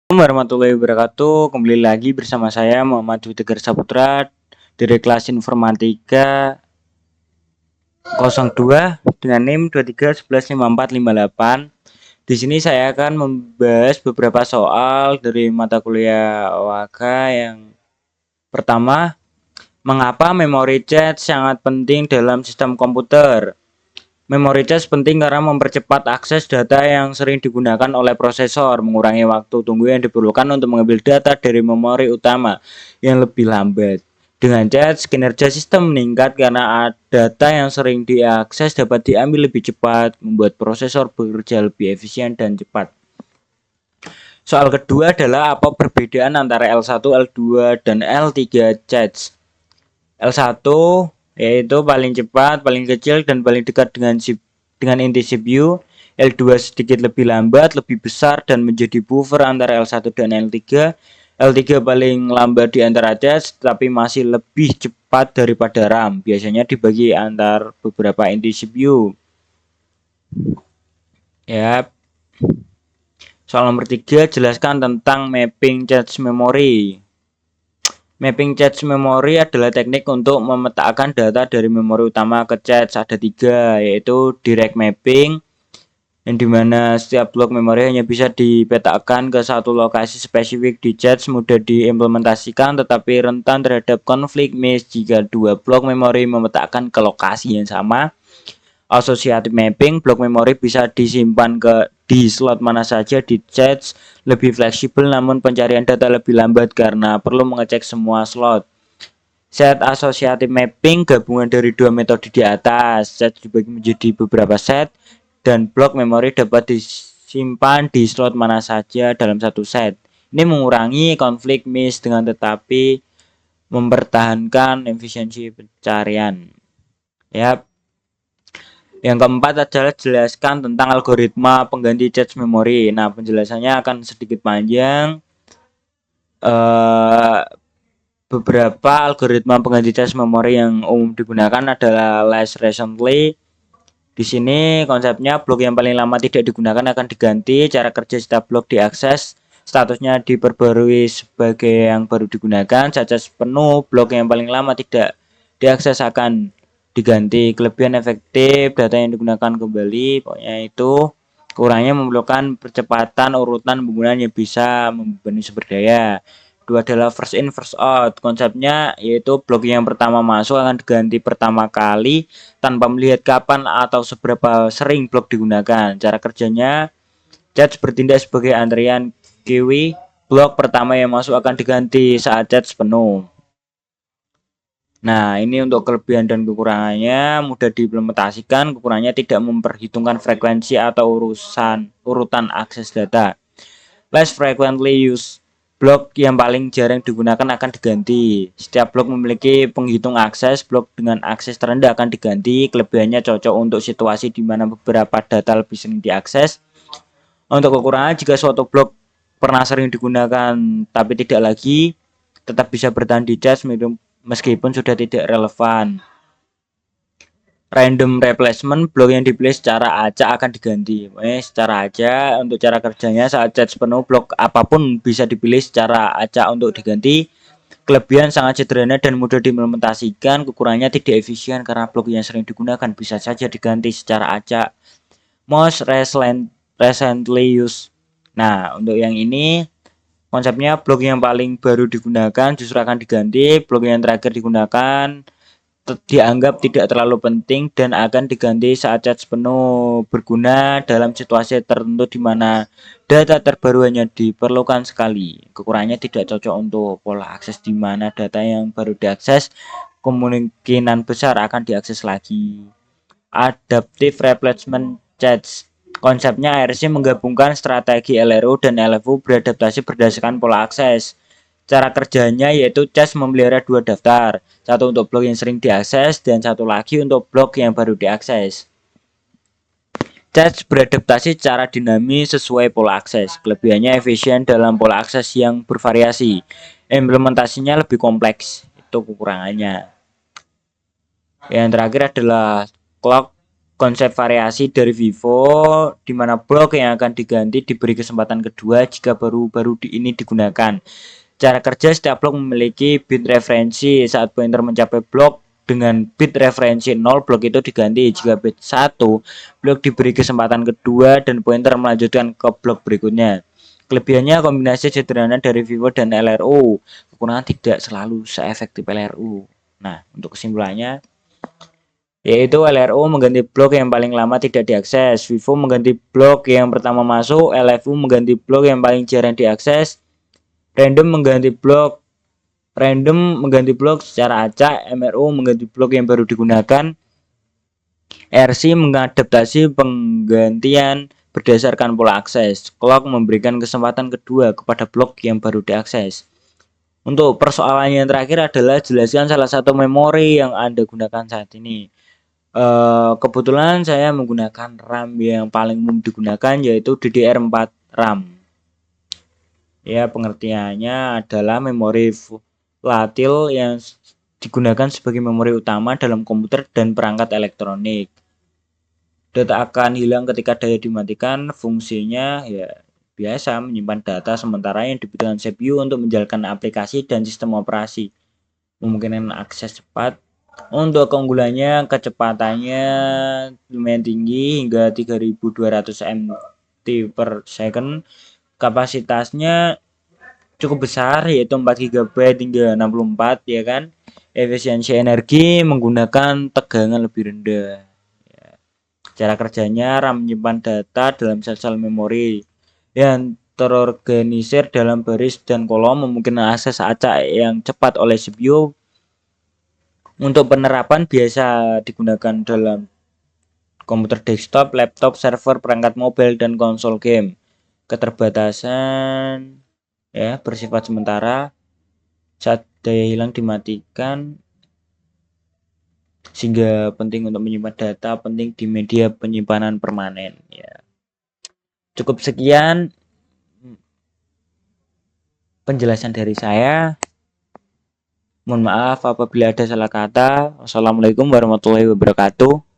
Warahmatullahi wabarakatuh. Kembali lagi bersama saya Muhammad Tegar Saputra dari kelas Informatika 02 dengan NIM 23115458. Di sini saya akan membahas beberapa soal dari mata kuliah OAK. Yang pertama, mengapa memori cache sangat penting dalam sistem komputer? Memori cache penting karena mempercepat akses data yang sering digunakan oleh prosesor, mengurangi waktu tunggu yang diperlukan untuk mengambil data dari memori utama yang lebih lambat. Dengan cache, kinerja sistem meningkat karena data yang sering diakses dapat diambil lebih cepat, membuat prosesor bekerja lebih efisien dan cepat. Soal kedua adalah apa perbedaan antara L1, L2, dan L3 cache? L1 yaitu paling cepat, paling kecil, dan paling dekat dengan inti CPU. L2 sedikit lebih lambat, lebih besar, dan menjadi buffer antara L1 dan L3. L3 paling lambat di antara cache, tapi masih lebih cepat daripada RAM. Biasanya dibagi antar beberapa inti CPU. Ya. Soal nomor 3, jelaskan tentang mapping cache memory. Mapping cache memory adalah teknik untuk memetakan data dari memori utama ke cache. Ada 3, yaitu direct mapping, yang dimana setiap blok memori hanya bisa dipetakan ke satu lokasi spesifik di cache, mudah diimplementasikan tetapi rentan terhadap konflik miss jika dua blok memori memetakan ke lokasi yang sama. Associative mapping, blok memori bisa disimpan di slot mana saja di cache, lebih fleksibel namun pencarian data lebih lambat karena perlu mengecek semua slot. Set associative mapping, gabungan dari dua metode di atas. Set dibagi menjadi beberapa set dan blok memori dapat disimpan di slot mana saja dalam satu set. Ini mengurangi konflik miss dengan tetapi mempertahankan efisiensi pencarian. Yap. Yang keempat adalah jelaskan tentang algoritma pengganti cache memori. Nah, penjelasannya akan sedikit panjang. Beberapa algoritma pengganti cache memori yang umum digunakan adalah last recently. Di sini konsepnya blok yang paling lama tidak digunakan akan diganti. Cara kerja setiap blok diakses, statusnya diperbarui sebagai yang baru digunakan. Saat cache penuh, blok yang paling lama tidak diakses akan diganti. Kelebihan efektif data yang digunakan kembali, pokoknya itu kurangnya memerlukan percepatan urutan penggunaan yang bisa membebani sumber daya. Kedua adalah first in first out, konsepnya yaitu blok yang pertama masuk akan diganti pertama kali tanpa melihat kapan atau seberapa sering blok digunakan. Cara kerjanya, cache bertindak sebagai antrian queue, blok pertama yang masuk akan diganti saat cache penuh. Nah, ini untuk kelebihan dan kekurangannya, mudah diimplementasikan. Kekurangannya tidak memperhitungkan frekuensi atau urutan akses data. Less frequently used, blok yang paling jarang digunakan akan diganti. Setiap blok memiliki penghitung akses, blok dengan akses terendah akan diganti. Kelebihannya cocok untuk situasi di mana beberapa data lebih sering diakses. Untuk kekurangan, jika suatu blok pernah sering digunakan tapi tidak lagi, tetap bisa bertahan di cache meskipun sudah tidak relevan. Random replacement, blok yang dipilih secara acak akan diganti. Secara acak, untuk cara kerjanya saat cache penuh, blok apapun bisa dipilih secara acak untuk diganti. Kelebihan sangat sederhana dan mudah diimplementasikan. Kekurangannya tidak efisien karena blok yang sering digunakan bisa saja diganti secara acak. Most recently used. Nah, untuk yang ini konsepnya blok yang paling baru digunakan justru akan diganti. Blok yang terakhir digunakan dianggap tidak terlalu penting dan akan diganti saat cache penuh, berguna dalam situasi tertentu di mana data terbaru hanya diperlukan sekali. Kekurangannya tidak cocok untuk pola akses di mana data yang baru diakses kemungkinan besar akan diakses lagi. Adaptive Replacement Cache, konsepnya ARC menggabungkan strategi LRU dan LFU beradaptasi berdasarkan pola akses. Cara kerjanya yaitu cache memelihara dua daftar, satu untuk blok yang sering diakses dan satu lagi untuk blok yang baru diakses. Cache beradaptasi secara dinamis sesuai pola akses. Kelebihannya efisien dalam pola akses yang bervariasi. Implementasinya lebih kompleks, itu kekurangannya. Yang terakhir adalah clock konsep variasi dari Vivo di mana blok yang akan diganti diberi kesempatan kedua jika baru-baru ini digunakan. Cara kerja, setiap blok memiliki bit referensi. Saat pointer mencapai blok dengan bit referensi 0, blok itu diganti. Jika bit 1, blok diberi kesempatan kedua dan pointer melanjutkan ke blok berikutnya. Kelebihannya, kombinasi sederhana dari Vivo dan LRO. Kekurangan, tidak selalu seefektif LRO. Nah, untuk kesimpulannya, yaitu LRO mengganti blok yang paling lama tidak diakses, Vivo mengganti blok yang pertama masuk, LFU mengganti blok yang paling jarang diakses, random mengganti blok secara acak, MRO mengganti blok yang baru digunakan, RC mengadaptasi penggantian berdasarkan pola akses, clock memberikan kesempatan kedua kepada blok yang baru diakses. Untuk persoalan yang terakhir adalah jelaskan salah satu memori yang Anda gunakan saat ini. Kebetulan saya menggunakan RAM yang paling umum digunakan yaitu DDR4 RAM. Ya, pengertiannya adalah memori volatil yang digunakan sebagai memori utama dalam komputer dan perangkat elektronik. Data akan hilang ketika daya dimatikan. Fungsinya ya biasa menyimpan data sementara yang dibutuhkan CPU untuk menjalankan aplikasi dan sistem operasi. Memungkinkan akses cepat. Untuk keunggulannya, kecepatannya lumayan tinggi hingga 3200 MT per second. Kapasitasnya cukup besar yaitu 4 GB hingga 64 ya kan. Efisiensi energi menggunakan tegangan lebih rendah. Cara kerjanya, RAM menyimpan data dalam sel-sel memori yang terorganisir dalam baris dan kolom, memungkinkan akses acak yang cepat oleh CPU. Untuk penerapan biasa digunakan dalam komputer desktop, laptop, server, perangkat mobile, dan konsol game. Keterbatasan ya bersifat sementara, saat daya hilang dimatikan, sehingga penting untuk menyimpan data penting di media penyimpanan permanen ya. Cukup sekian penjelasan dari saya. Mohon maaf apabila ada salah kata. Wassalamualaikum warahmatullahi wabarakatuh.